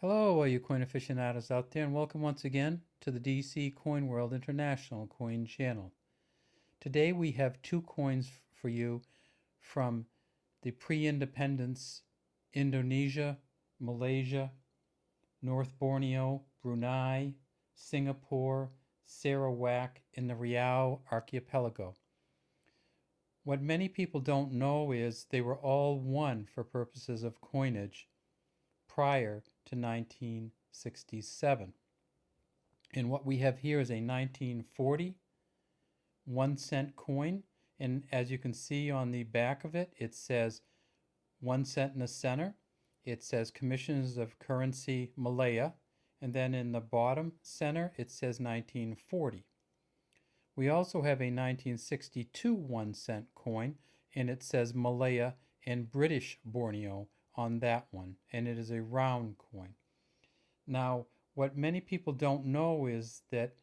Hello, all you coin aficionados out there, and welcome once again to the DC Coin World International Coin Channel. Today we have two coins for you from the pre-independence Indonesia, Malaysia, North Borneo, Brunei, Singapore, Sarawak, and the Riau Archipelago. What many people don't know is they were all one for purposes of coinage prior to 1967. And what we have here is a 1940 1 cent coin. And as you can see on the back of it, it says 1 cent in the center. It says Commissioners of Currency Malaya. And then in the bottom center, it says 1940. We also have a 1962 1 cent coin, and it says Malaya and British Borneo on that one, and it is a round coin. Now, what many people don't know is that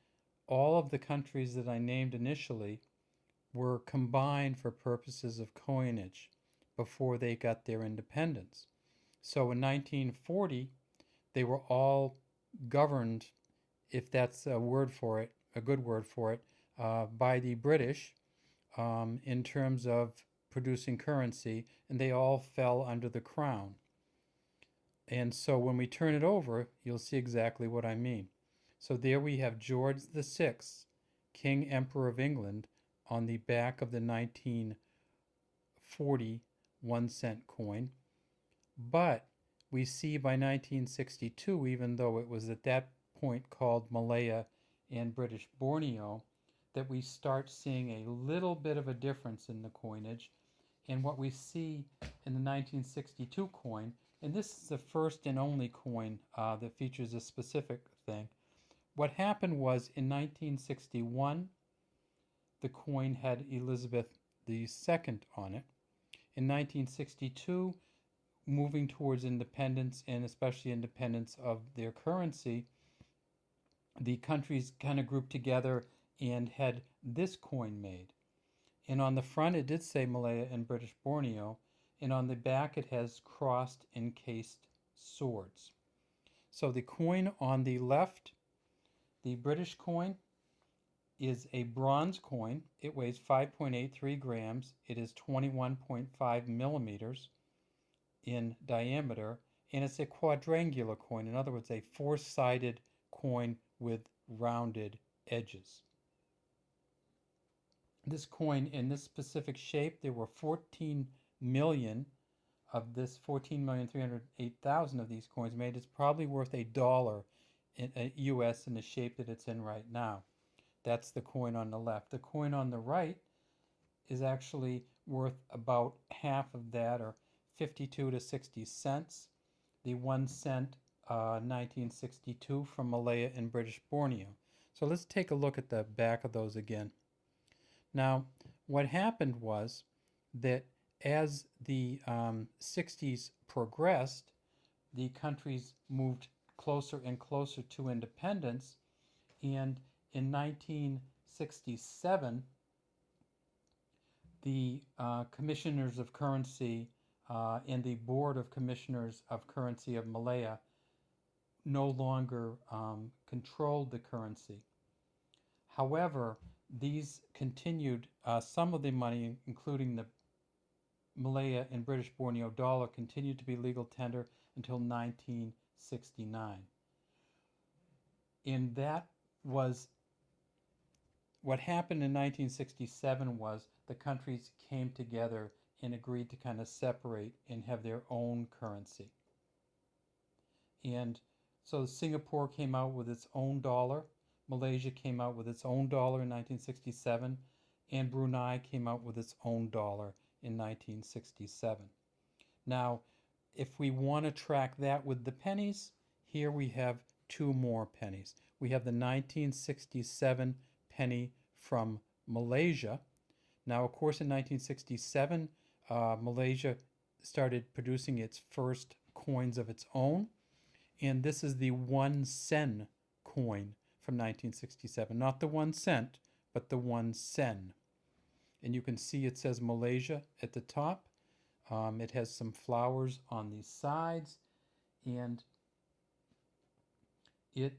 all of the countries that I named initially were combined for purposes of coinage before they got their independence. So in 1940, they were all governed, if that's a word for it, a good word for it, by the British in terms of producing currency, and they all fell under the crown. And so when we turn it over, you'll see exactly what I mean. So there we have George VI, King Emperor of England, on the back of the 1940 1 cent coin. But we see by 1962, even though it was at that point called Malaya and British Borneo, that we start seeing a little bit of a difference in the coinage. And what we see in the 1962 coin, and this is the first and only coin that features a specific thing. What happened was in 1961, the coin had Elizabeth II on it. In 1962, moving towards independence, and especially independence of their currency, the countries kind of grouped together and had this coin made. And on the front it did say Malaya and British Borneo, and on the back it has crossed encased swords. So the coin on the left, the British coin, is a bronze coin. It weighs 5.83 grams. It is 21.5 millimeters in diameter, and it's a quadrangular coin. In other words, a four-sided coin with rounded edges. This coin in this specific shape, there were 14 million of this, 14,308,000 of these coins made. It's probably worth $1 in US in the shape that it's in right now. That's the coin on the left. The coin on the right is actually worth about half of that, or 52 to 60 cents. The 1 cent 1962 from Malaya and British Borneo. So let's take a look at the back of those again. Now, what happened was that as the 60s progressed, the countries moved closer and closer to independence, and in 1967, the Commissioners of Currency and the Board of Commissioners of Currency of Malaya no longer controlled the currency. However, these continued, some of the money, including the Malaya and British Borneo dollar, continued to be legal tender until 1969. And that was what happened in 1967 was the countries came together and agreed to kind of separate and have their own currency. And so Singapore came out with its own dollar, Malaysia came out with its own dollar in 1967, and Brunei came out with its own dollar in 1967. Now, if we want to track that with the pennies, here we have two more pennies. We have the 1967 penny from Malaysia. Now, of course, in 1967, Malaysia started producing its first coins of its own, and this is the 1 sen coin from 1967. Not the 1 cent, but the 1 sen. And you can see it says Malaysia at the top. It has some flowers on the sides, and it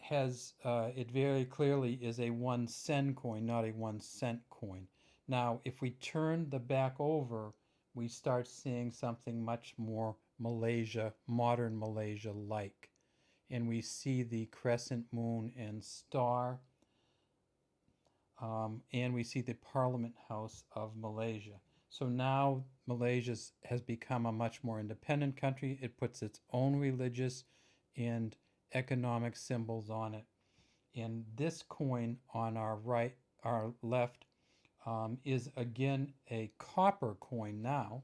has it very clearly is a 1 sen coin, not a 1 cent coin. Now, if we turn the back over, we start seeing something much more Malaysia, modern Malaysia-like. And we see the crescent moon and star, and we see the Parliament House of Malaysia. So now Malaysia has become a much more independent country. It puts its own religious and economic symbols on it. And this coin on our left, is again a copper coin now,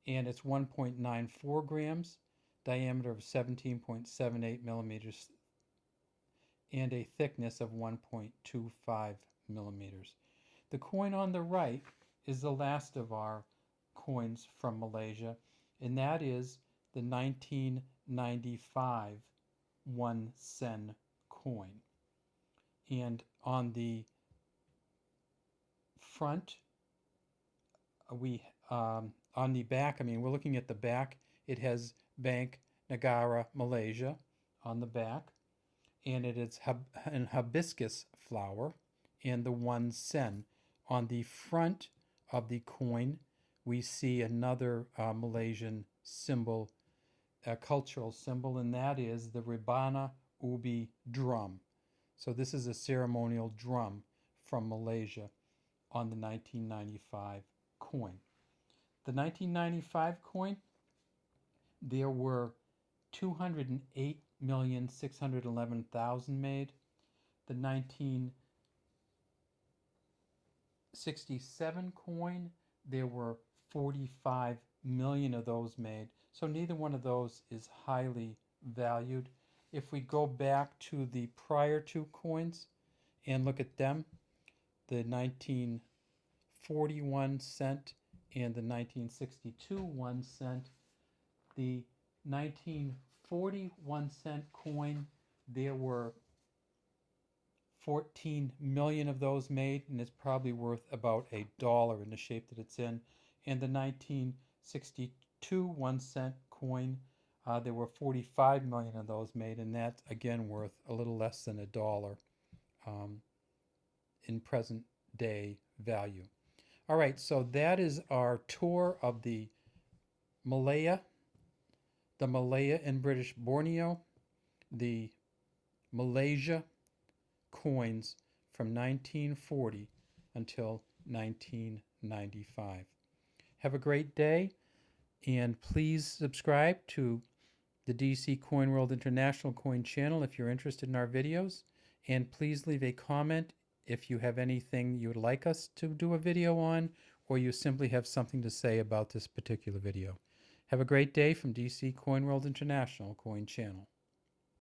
and it's 1.94 grams, diameter of 17.78 millimeters, and a thickness of 1.25 millimeters. The coin on the right is the last of our coins from Malaysia, and that is the 1995 1 sen coin. And on the front, on the back, we're looking at the back, it has Bank Negara Malaysia on the back, and it is an hibiscus flower and the 1 sen. On the front of the coin, we see another Malaysian symbol, a cultural symbol, and that is the Rebana Ubi drum. So this is a ceremonial drum from Malaysia on the 1995 coin. The 1995 coin, there were 208,611,000 made. The 1967 coin, there were 45 million of those made. So neither one of those is highly valued. If we go back to the prior two coins and look at them, the 1941 cent and the 1962 1 cent, the 1941 cent coin, there were 14 million of those made, and it's probably worth about $1 in the shape that it's in. And the 1962 1 cent coin, there were 45 million of those made, and that's again worth a little less than $1 in present day value. All right, so that is our tour of the Malaya and British Borneo, the Malaysia coins from 1940 until 1995. Have a great day, and please subscribe to the DC Coin World International Coin channel if you're interested in our videos, and please leave a comment if you have anything you would like us to do a video on, or you simply have something to say about this particular video. Have a great day from DC Coin World International Coin channel.